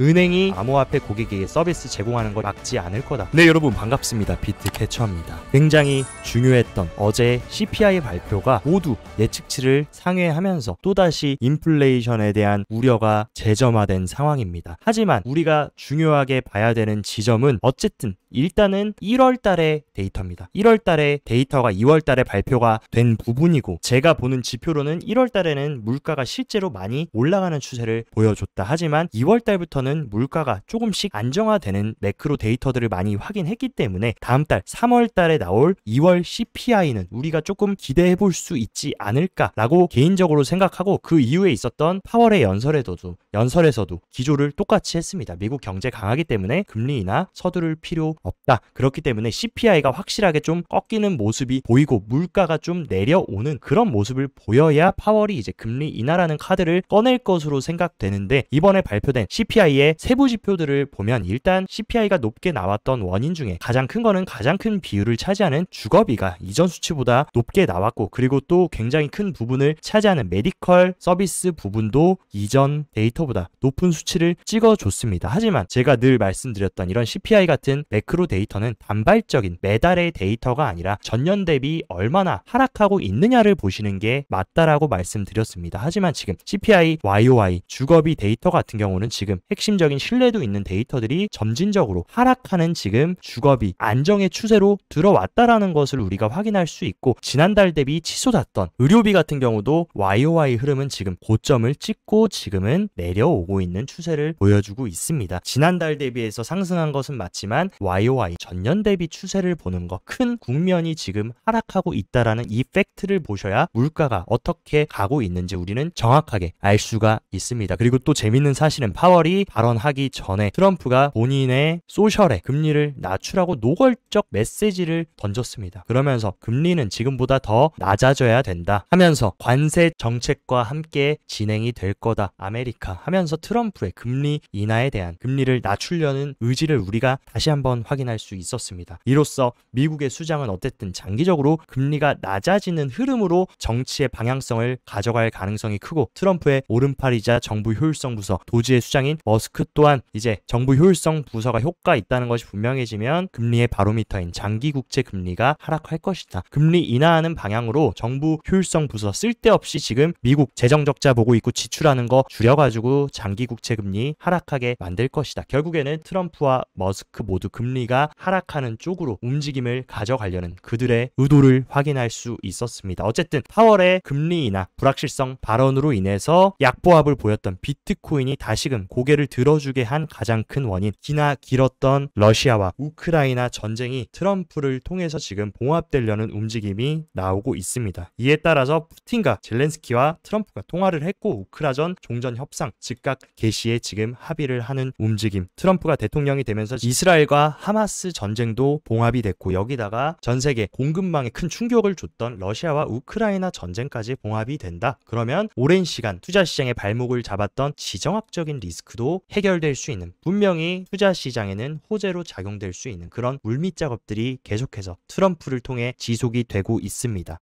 은행이 암호화폐 고객에게 서비스 제공하는 걸 막지 않을 거다. 네, 여러분 반갑습니다. 비트캐쳐입니다. 굉장히 중요했던 어제의 CPI 발표가 모두 예측치를 상회하면서 또다시 인플레이션에 대한 우려가 재점화된 상황입니다. 하지만 우리가 중요하게 봐야 되는 지점은 어쨌든 일단은 1월 달의 데이터입니다. 1월 달의 데이터가 2월 달에 발표가 된 부분이고, 제가 보는 지표로는 1월 달에는 물가가 실제로 많이 올라가는 추세를 보여줬다. 하지만 2월 달부터는 물가가 조금씩 안정화되는 매크로 데이터들을 많이 확인했기 때문에 다음 달 3월 달에 나올 2월 CPI는 우리가 조금 기대해 볼 수 있지 않을까라고 개인적으로 생각하고, 그 이후에 있었던 파월의 연설에서도 기조를 똑같이 했습니다. 미국 경제 강하기 때문에 금리 인하 서두를 필요 없다. 그렇기 때문에 CPI가 확실하게 좀 꺾이는 모습이 보이고 물가가 좀 내려오는 그런 모습을 보여야 파월이 이제 금리 인하라는 카드를 꺼낼 것으로 생각되는데, 이번에 발표된 CPI의 세부 지표들을 보면 일단 CPI가 높게 나왔던 원인 중에 가장 큰 거는 가장 큰 비율을 차지하는 주거비가 이전 수치보다 높게 나왔고, 그리고 또 굉장히 큰 부분을 차지하는 메디컬 서비스 부분도 이전 데이터보다 높은 수치를 찍어줬습니다. 하지만 제가 늘 말씀드렸던 이런 CPI 같은 매크로 데이터는 단발적인 매달의 데이터가 아니라 전년 대비 얼마나 하락하고 있느냐를 보시는 게 맞다라고 말씀드렸습니다. 하지만 지금 CPI YOY 주거비 데이터 같은 경우는 지금 핵심적인 신뢰도 있는 데이터들이 점진적으로 하락하는 지금 주거비 안정의 추세로 들어왔다라는 것을 우리가 확인할 수 있고, 지난달 대비 치솟았던 의료비 같은 경우도 YOY 흐름은 지금 고점을 찍고 지금은 내려오고 있는 추세를 보여주고 있습니다. 지난달 대비해서 상승한 것은 맞지만 YOY 전년 대비 추세를 보는 거, 큰 국면이 지금 하락하고 있다라는 이 팩트를 보셔야 물가가 어떻게 가고 있는지 우리는 정확하게 알 수가 있습니다. 그리고 또 재밌는 사실은 파월이 발언하기 전에 트럼프가 본인의 소셜에 금리를 낮추라고 노골적 메시지를 던졌습니다. 그러면서 금리는 지금보다 더 낮아져야 된다 하면서 관세 정책과 함께 진행이 될 거다 아메리카 하면서 트럼프의 금리 인하에 대한 금리를 낮추려는 의지를 우리가 다시 한번 확인할 수 있었습니다. 이로써 미국의 수장은 어쨌든 장기적으로 금리가 낮아지는 흐름으로 정치의 방향성을 가져갈 가능성이 크고, 트럼프의 오른팔이자 정부 효율성 부서 도지의 수장인 머스크 또한 이제 정부 효율성 부서가 효과 있다는 것이 분명해지면 금리의 바로미터인 장기 국채 금리가 하락할 것이다. 금리 인하하는 방향으로 정부 효율성 부서 쓸데없이 지금 미국 재정 적자 보고 있고 지출하는 거 줄여가지고 장기 국채 금리 하락하게 만들 것이다. 결국에는 트럼프와 머스크 모두 금리가 하락하는 쪽으로 움직임을 가져가려는 그들의 의도를 확인할 수 있었습니다. 어쨌든 파월의 금리 인하 불확실성 발언으로 인해서 약보합을 보였던 비트코인이 다시금 고개를 들어주게 한 가장 큰 원인, 기나 길었던 러시아와 우크라이나 전쟁이 트럼프를 통해서 지금 봉합되려는 움직임이 나오고 있습니다. 이에 따라서 푸틴과 젤렌스키와 트럼프가 통화를 했고, 우크라전 종전 협상 즉각 개시에 지금 합의를 하는 움직임, 트럼프가 대통령이 되면서 이스라엘과 하마스 전쟁도 봉합이 됐고, 여기다가 전 세계 공급망에 큰 충격을 줬던 러시아와 우크라이나 전쟁까지 봉합이 된다. 그러면 오랜 시간 투자 시장의 발목을 잡았던 지정학적인 리스크도 해결될 수 있는, 분명히 투자 시장에는 호재로 작용될 수 있는 그런 물밑 작업들이 계속해서 트럼프를 통해 지속이 되고 있습니다.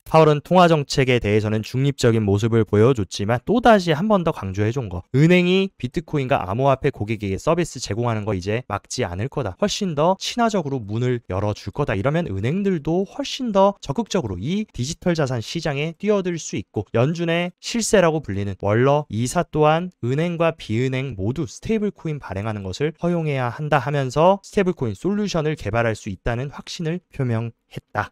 파월은 통화 정책에 대해서는 중립적인 모습을 보여줬지만 또다시 한 번 더 강조해준 거, 은행이 비트코인과 암호화폐 고객에게 서비스 제공하는 거 이제 막지 않을 거다. 훨씬 더 친화적으로 문을 열어줄 거다. 이러면 은행들도 훨씬 더 적극적으로 이 디지털 자산 시장에 뛰어들 수 있고, 연준의 실세라고 불리는 월러 이사 또한 은행과 비은행 모두 스테이블 코인 발행하는 것을 허용해야 한다 하면서 스테이블 코인 솔루션을 개발할 수 있다는 확신을 표명했다.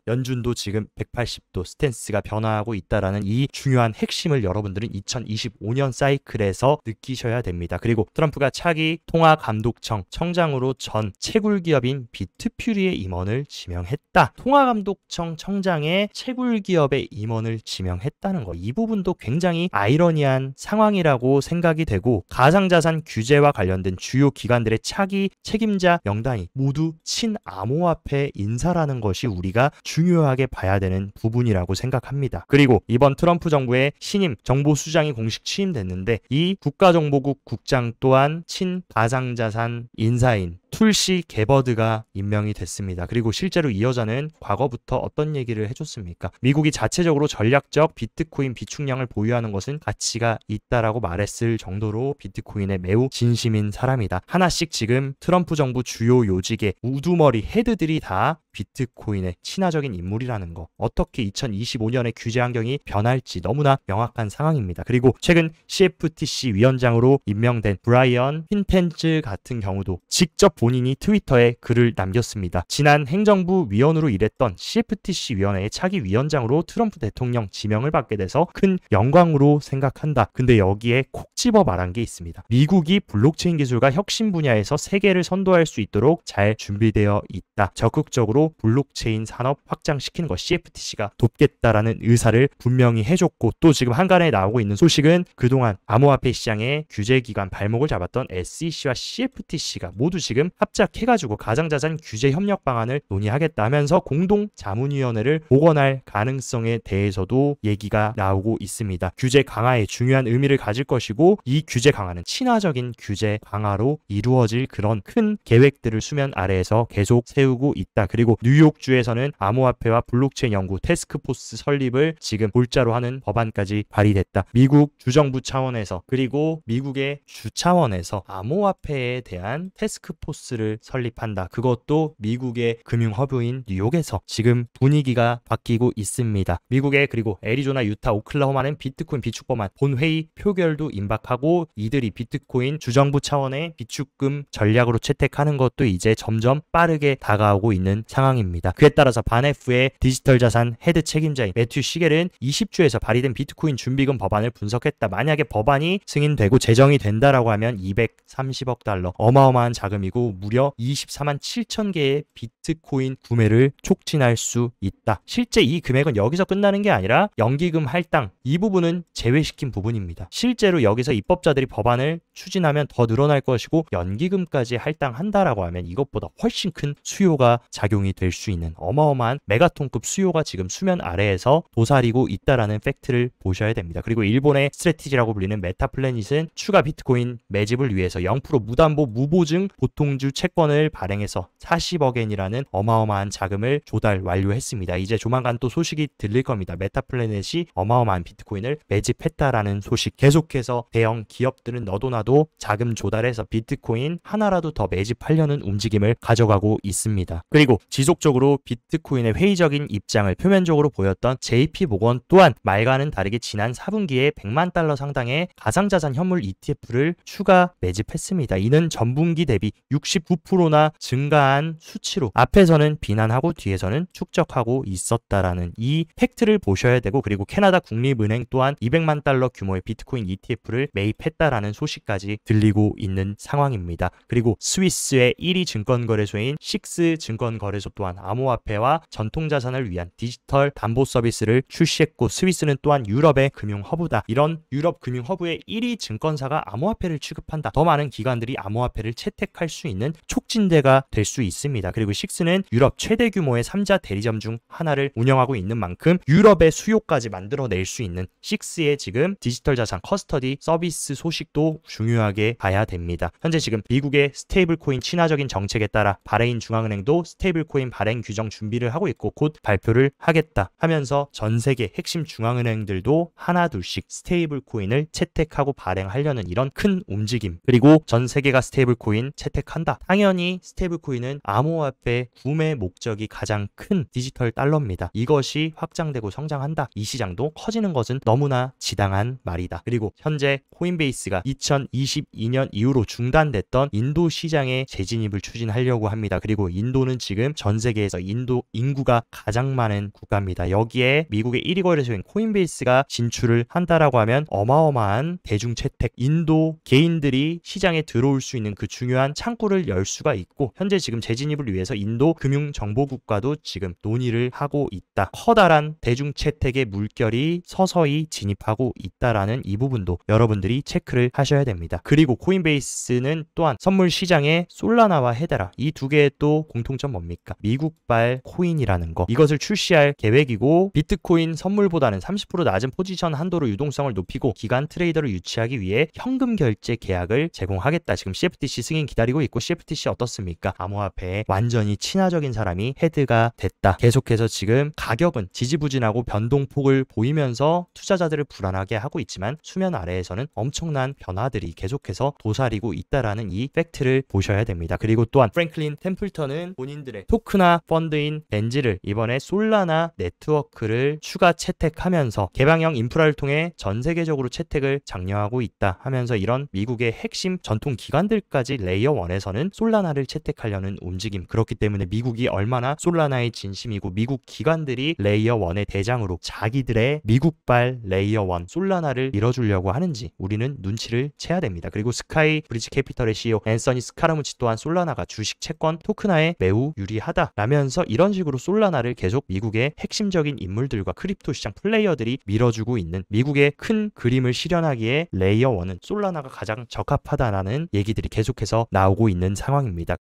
연준도 지금 180도 스탠스가 변화하고 있다라는 이 중요한 핵심을 여러분들은 2025년 사이클에서 느끼셔야 됩니다. 그리고 트럼프가 차기 통화감독청 청장으로 전 채굴기업인 비트퓨리의 임원을 지명했다. 통화감독청 청장의 채굴기업의 임원을 지명했다는 거, 이 부분도 굉장히 아이러니한 상황이라고 생각이 되고, 가상자산 규제와 관련된 주요 기관들의 차기 책임자 명단이 모두 친암호화폐 인사라는 것이 우리가 우리가 중요하게 봐야 되는 부분이라고 생각합니다. 그리고 이번 트럼프 정부의 신임 정보수장이 공식 취임됐는데 이 국가정보국 국장 또한 친가상자산 인사인 툴시 게버드가 임명이 됐습니다. 그리고 실제로 이 여자는 과거부터 어떤 얘기를 해줬습니까? 미국이 자체적으로 전략적 비트코인 비축량을 보유하는 것은 가치가 있다라고 말했을 정도로 비트코인에 매우 진심인 사람이다. 하나씩 지금 트럼프 정부 주요 요직의 우두머리 헤드들이 다 비트코인의 친화적인 인물이라는 거, 어떻게 2025년에 규제 환경이 변할지 너무나 명확한 상황입니다. 그리고 최근 CFTC 위원장으로 임명된 브라이언 핀텐즈 같은 경우도 직접 본인이 트위터에 글을 남겼습니다. 지난 행정부 위원으로 일했던 CFTC 위원회의 차기 위원장으로 트럼프 대통령 지명을 받게 돼서 큰 영광으로 생각한다. 근데 여기에 콕 집어 말한 게 있습니다. 미국이 블록체인 기술과 혁신 분야에서 세계를 선도할 수 있도록 잘 준비되어 있다. 적극적으로 블록체인 산업 확장시키는 것 CFTC가 돕겠다라는 의사를 분명히 해줬고, 또 지금 한간에 나오고 있는 소식은 그동안 암호화폐 시장의 규제 기관 발목을 잡았던 SEC와 CFTC가 모두 지금 합작해가지고 가상자산 규제 협력 방안을 논의하겠다 하면서 공동 자문위원회를 복원할 가능성에 대해서도 얘기가 나오고 있습니다. 규제 강화에 중요한 의미를 가질 것이고, 이 규제 강화는 친화적인 규제 강화로 이루어질 그런 큰 계획들을 수면 아래에서 계속 세우고 있다. 그리고 뉴욕주에서는 암호화폐와 블록체인 연구 태스크포스 설립을 지금 골자로 하는 법안까지 발의됐다. 미국 주정부 차원에서 그리고 미국의 주 차원에서 암호화폐에 대한 태스크포스를 설립한다. 그것도 미국의 금융허브인 뉴욕에서 지금 분위기가 바뀌고 있습니다. 미국의 그리고 애리조나, 유타, 오클라호마는 비트코인 비축법안 본회의 표결도 임박하고, 이들이 비트코인 주정부 차원의 비축금 전략으로 채택하는 것도 이제 점점 빠르게 다가오고 있는 상황입니다. 그에 따라서 바네프의 디지털 자산 헤드 책임자인 매튜 시겔은 20주에서 발의된 비트코인 준비금 법안을 분석했다. 만약에 법안이 승인되고 제정이 된다라고 하면 230억 달러, 어마어마한 자금이고 무려 24만 7천 개의 비트코인 구매를 촉진할 수 있다. 실제 이 금액은 여기서 끝나는 게 아니라 연기금 할당, 이 부분은 제외시킨 부분입니다. 실제로 여기서 입법자들이 법안을 추진하면 더 늘어날 것이고, 연기금까지 할당한다라고 하면 이것보다 훨씬 큰 수요가 작용이 될 수 있는 어마어마한 메가톤급 수요가 지금 수면 아래에서 도사리고 있다라는 팩트를 보셔야 됩니다. 그리고 일본의 스트래티지라고 불리는 메타플래닛은 추가 비트코인 매집을 위해서 0% 무담보 무보증 보통주 채권을 발행해서 40억엔이라는 어마어마한 자금을 조달 완료했습니다. 이제 조만간 또 소식이 들릴 겁니다. 메타플래닛이 어마어마한 비트코인을 매집했다라는 소식. 계속해서 대형 기업들은 너도 나도 자금 조달해서 비트코인 하나라도 더 매집하려는 움직임을 가져가고 있습니다. 그리고 지속적으로 비트코인의 회의적인 입장을 표면적으로 보였던 JP모건 또한 말과는 다르게 지난 4분기에 100만 달러 상당의 가상자산 현물 ETF를 추가 매집했습니다. 이는 전분기 대비 69%나 증가한 수치로 앞에서는 비난하고 뒤에서는 축적하고 있었다라는 이 팩트를 보셔야 되고, 그리고 캐나다 국립은행 또한 200만 달러 규모의 비트코인 ETF를 매입했다라는 소식까지 들리고 있는 상황입니다. 그리고 스위스의 1위 증권거래소인 식스 증권거래소 또한 암호화폐와 전통자산을 위한 디지털 담보 서비스를 출시했고, 스위스는 또한 유럽의 금융허브다. 이런 유럽 금융허브의 1위 증권사가 암호화폐를 취급한다. 더 많은 기관들이 암호화폐를 채택할 수 있는 촉진대가 될 수 있습니다. 그리고 식스는 유럽 최대 규모의 3자 대리점 중 하나를 운영하고 있는 만큼 유럽의 수요까지 만들어낼 수 있는 식스의 지금 디지털 자산 커스터디 서비스 소식도 중요하게 봐야 됩니다. 현재 지금 미국의 스테이블 코인 친화적인 정책에 따라 바레인 중앙은행도 스테이블 코인 발행 규정 준비를 하고 있고 곧 발표를 하겠다 하면서 전 세계 핵심 중앙은행들도 하나 둘씩 스테이블 코인을 채택하고 발행하려는 이런 큰 움직임, 그리고 전 세계가 스테이블 코인 채택한다. 당연히 스테이블 코인은 암호화폐 구매 목적이 가장 큰 디지털 달러입니다. 이것이 확장되고 성장한다. 이 시장도 커지는 것은 너무나 지당한 말이다. 그리고 현재 코인베이스가 2022년 이후로 중단됐던 인도 시장의 재진입을 추진하려고 합니다. 그리고 인도는 지금 전 세계에서 인도 인구가 가장 많은 국가입니다. 여기에 미국의 1위 거래소인 코인베이스가 진출을 한다라고 하면 어마어마한 대중 채택, 인도 개인들이 시장에 들어올 수 있는 그 중요한 창구를 열 수가 있고, 현재 지금 재진입을 위해서 인도 금융정보국과도 지금 논의를 하고 있다. 커다란 대중 채택의 물결이 서서히 진입하고 있다라는 이 부분도 여러분들이 체크를 하셔야 됩니다. 그리고 코인베이스는 또한 선물 시장에 솔라나와 헤데라, 이 두 개의 또 공통점 뭡니까? 미국발 출시할 코인이라는 거, 이것을 출시할 계획이고 비트코인 선물보다는 30% 낮은 포지션 한도로 유동성을 높이고 기간 트레이더를 유치하기 위해 현금 결제 계약을 제공하겠다. 지금 CFTC 승인 기다리고 있고, CFTC 어떻습니까? 암호화폐에 완전히 친화적인 사람이 헤드가 됐다. 계속해서 지금 가격은 지지부진하고 변동폭을 보이면서 투자자들을 불안하게 하고 있지만 수면 아래에서는 엄청난 변화들이 계속해서 도사리고 있다라는 이 팩트를 보셔야 됩니다. 그리고 또한 프랭클린 템플턴은 본인들의 토크나 펀드인 벤지를 이번에 솔라나 네트워크를 추가 채택하면서 개방형 인프라를 통해 전 세계적으로 채택을 장려하고 있다 하면서 이런 미국의 핵심 전통 기관들까지 레이어 1에서는 솔라나를 채택하려는 움직임, 그렇기 때문에 미국이 얼마나 솔라나의 진심이고 미국 기관들이 레이어 1의 대장으로 자기들의 미국발 레이어 1 솔라나를 밀어주려고 하는지 우리는 눈치를 채야 됩니다. 그리고 스카이 브리지 캐피털의 CEO 앤서니 스카라무치 또한 솔라나가 주식 채권 토크나에 매우 유리하다라면서 이런 식으로 솔라나를 계속 미국의 핵심적인 인물들과 크립토 시장 플레이어들이 밀어주고 있는, 미국의 큰 그림을 실현하기에 레이어 1은 솔라나가 가장 적합하다라는 얘기들이 계속해서 나오고 있는 상황입니다.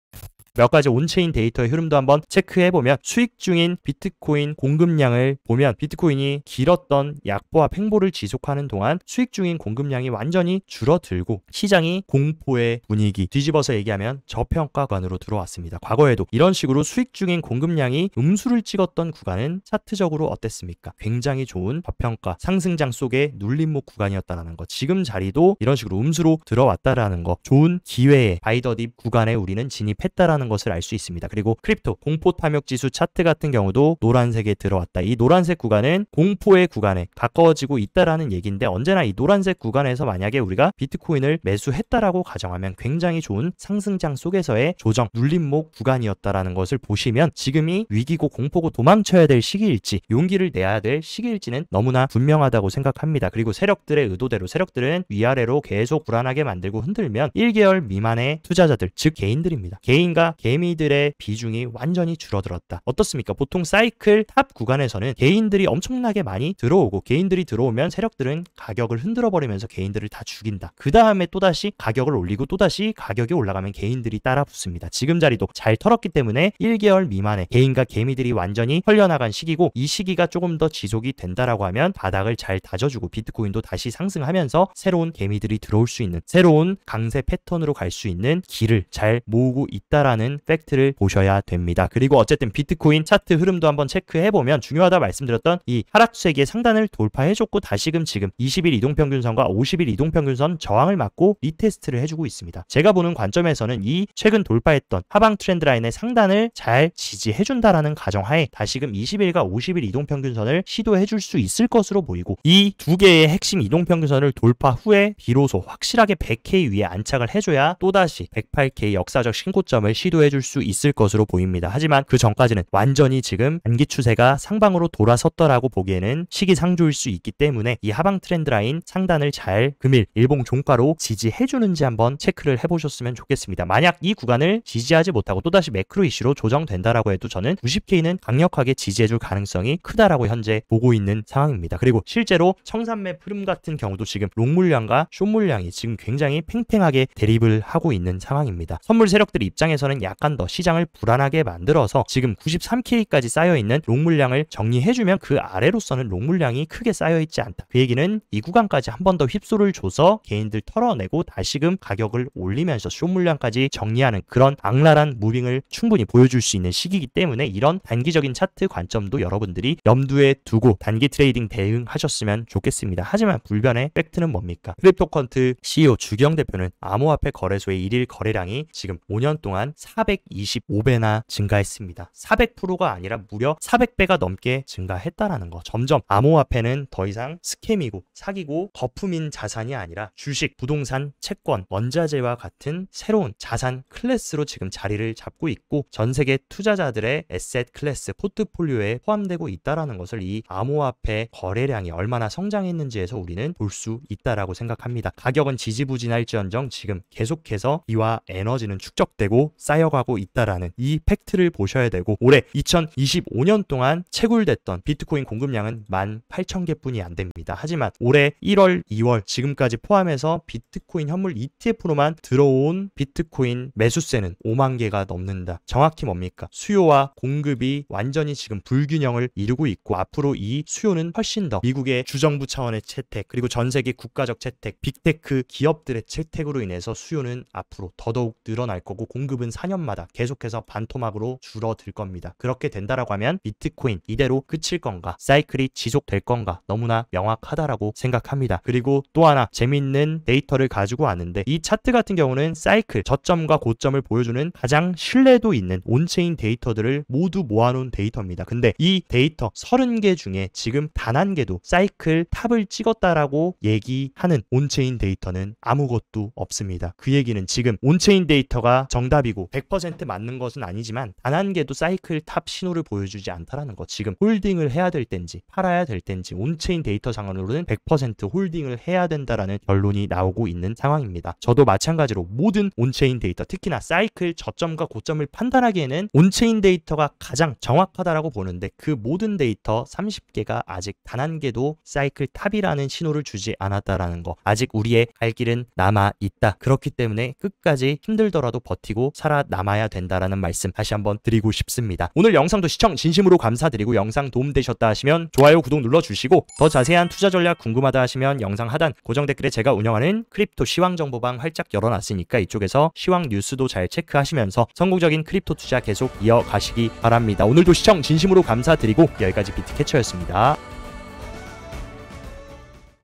몇 가지 온체인 데이터의 흐름도 한번 체크해보면 수익 중인 비트코인 공급량을 보면 비트코인이 길었던 약보합 횡보를 지속하는 동안 수익 중인 공급량이 완전히 줄어들고 시장이 공포의 분위기, 뒤집어서 얘기하면 저평가관으로 들어왔습니다. 과거에도 이런 식으로 수익 중인 공급량이 음수를 찍었던 구간은 차트적으로 어땠습니까? 굉장히 좋은 저평가 상승장 속의 눌림목 구간이었다는 것. 지금 자리도 이런 식으로 음수로 들어왔다라는 것, 좋은 기회에 바이더딥 구간에 우리는 진입했다라는 것을 알 수 있습니다. 그리고 크립토 공포 탐욕 지수 차트 같은 경우도 노란색에 들어왔다. 이 노란색 구간은 공포의 구간에 가까워지고 있다라는 얘기인데, 언제나 이 노란색 구간에서 만약에 우리가 비트코인을 매수했다라고 가정하면 굉장히 좋은 상승장 속에서의 조정 눌림목 구간이었다라는 것을 보시면 지금이 위기고 공포고 도망쳐야 될 시기일지 용기를 내야 될 시기일지는 너무나 분명하다고 생각합니다. 그리고 세력들의 의도대로 세력들은 위아래로 계속 불안하게 만들고 흔들면 1개월 미만의 투자자들, 즉 개인들입니다. 개인과 개미들의 비중이 완전히 줄어들었다. 어떻습니까? 보통 사이클 탑 구간에서는 개인들이 엄청나게 많이 들어오고, 개인들이 들어오면 세력들은 가격을 흔들어 버리면서 개인들을 다 죽인다. 그 다음에 또다시 가격을 올리고 또다시 가격이 올라가면 개인들이 따라 붙습니다. 지금 자리도 잘 털었기 때문에 1개월 미만의 개인과 개미들이 완전히 털려나간 시기고, 이 시기가 조금 더 지속이 된다라고 하면 바닥을 잘 다져주고 비트코인도 다시 상승하면서 새로운 개미들이 들어올 수 있는, 새로운 강세 패턴으로 갈 수 있는 길을 잘 모으고 있다라는 팩트를 보셔야 됩니다. 그리고 어쨌든 비트코인 차트 흐름도 한번 체크해보면 중요하다 말씀드렸던 이 하락세기의 상단을 돌파해줬고 다시금 지금 20일 이동평균선과 50일 이동평균선 저항을 맞고 리테스트를 해주고 있습니다. 제가 보는 관점에서는 이 최근 돌파했던 하방 트렌드 라인의 상단을 잘 지지해준다라는 가정하에 다시금 20일과 50일 이동평균선을 시도해줄 수 있을 것으로 보이고, 이 두 개의 핵심 이동평균선을 돌파 후에 비로소 확실하게 100K 위에 안착을 해줘야 또다시 108K 역사적 신고점을 시도해줄 수 있을 것으로 보입니다. 하지만 그 전까지는 완전히 지금 단기 추세가 상방으로 돌아섰더라고 보기에는 시기상조일 수 있기 때문에 이 하방 트렌드 라인 상단을 잘 금일 일봉 종가로 지지해주는지 한번 체크를 해보셨으면 좋겠습니다. 만약 이 구간을 지지하지 못하고 또다시 매크로 이슈로 조정된다라고 해도 저는 90K는 강력하게 지지해줄 가능성이 크다라고 현재 보고 있는 상황입니다. 그리고 실제로 청산매 흐름 같은 경우도 지금 롱 물량과 숏 물량이 지금 굉장히 팽팽하게 대립을 하고 있는 상황입니다. 선물 세력들 입장에서는 약간 더 시장을 불안하게 만들어서 지금 93K까지 쌓여있는 롱 물량을 정리해주면 그 아래로서는 롱 물량이 크게 쌓여있지 않다. 그 얘기는 이 구간까지 한 번 더 휩소를 줘서 개인들 털어내고 다시금 가격을 올리면서 숏 물량까지 정리하는 그런 악랄한 무빙을 충분히 보여줄 수 있는 시기이기 때문에 이런 단기적인 차트 관점도 여러분들이 염두에 두고 단기 트레이딩 대응하셨으면 좋겠습니다. 하지만 불변의 팩트는 뭡니까? 크립토컨트 CEO 주경 대표는 암호화폐 거래소의 1일 거래량이 지금 5년 동안 425배나 증가했습니다. 400%가 아니라 무려 400배가 넘게 증가했다라는 거. 점점 암호화폐는 더 이상 스캠이고 사기고 거품인 자산이 아니라 주식, 부동산, 채권, 원자재와 같은 새로운 자산 클래스로 지금 자리를 잡고 있고 전 세계 투자자들의 에셋 클래스 포트폴리오에 포함되고 있다라는 것을 이 암호화폐 거래량이 얼마나 성장했는지에서 우리는 볼 수 있다라고 생각합니다. 가격은 지지부진할지언정 지금 계속해서 이와 에너지는 축적되고 쌓여 쌓여가고 있다라는 이 팩트를 보셔야 되고, 올해 2025년 동안 채굴됐던 비트코인 공급량은 18,000개 뿐이 안 됩니다. 하지만 올해 1월, 2월 지금까지 포함해서 비트코인 현물 ETF로만 들어온 비트코인 매수세는 5만 개가 넘는다. 정확히 뭡니까? 수요와 공급이 완전히 지금 불균형을 이루고 있고, 앞으로 이 수요는 훨씬 더 미국의 주정부 차원의 채택, 그리고 전 세계 국가적 채택, 빅테크 기업들의 채택으로 인해서 수요는 앞으로 더더욱 늘어날 거고, 공급은 4년마다 계속해서 반토막으로 줄어들 겁니다. 그렇게 된다라고 하면 비트코인 이대로 끝일 건가, 사이클이 지속될 건가 너무나 명확하다라고 생각합니다. 그리고 또 하나 재미있는 데이터를 가지고 왔는데, 이 차트 같은 경우는 사이클 저점과 고점을 보여주는 가장 신뢰도 있는 온체인 데이터들을 모두 모아놓은 데이터입니다. 근데 이 데이터 30개 중에 지금 단 한 개도 사이클 탑을 찍었다라고 얘기하는 온체인 데이터는 아무것도 없습니다. 그 얘기는 지금 온체인 데이터가 정답이고 100% 맞는 것은 아니지만 단 한 개도 사이클 탑 신호를 보여주지 않다라는 것. 지금 홀딩을 해야 될 땐지 팔아야 될 땐지 온체인 데이터 상으로는 100% 홀딩을 해야 된다라는 결론이 나오고 있는 상황입니다. 저도 마찬가지로 모든 온체인 데이터, 특히나 사이클 저점과 고점을 판단하기에는 온체인 데이터가 가장 정확하다라고 보는데, 그 모든 데이터 30개가 아직 단 한 개도 사이클 탑이라는 신호를 주지 않았다라는 거. 아직 우리의 갈 길은 남아 있다. 그렇기 때문에 끝까지 힘들더라도 버티고 살아남아야 된다라는 말씀 다시 한번 드리고 싶습니다. 오늘 영상도 시청 진심으로 감사드리고, 영상 도움되셨다 하시면 좋아요, 구독 눌러주시고, 더 자세한 투자 전략 궁금하다 하시면 영상 하단 고정 댓글에 제가 운영하는 크립토 시황 정보방 활짝 열어놨으니까 이쪽에서 시황 뉴스도 잘 체크하시면서 성공적인 크립토 투자 계속 이어가시기 바랍니다. 오늘도 시청 진심으로 감사드리고, 여기까지 비트캐쳐였습니다.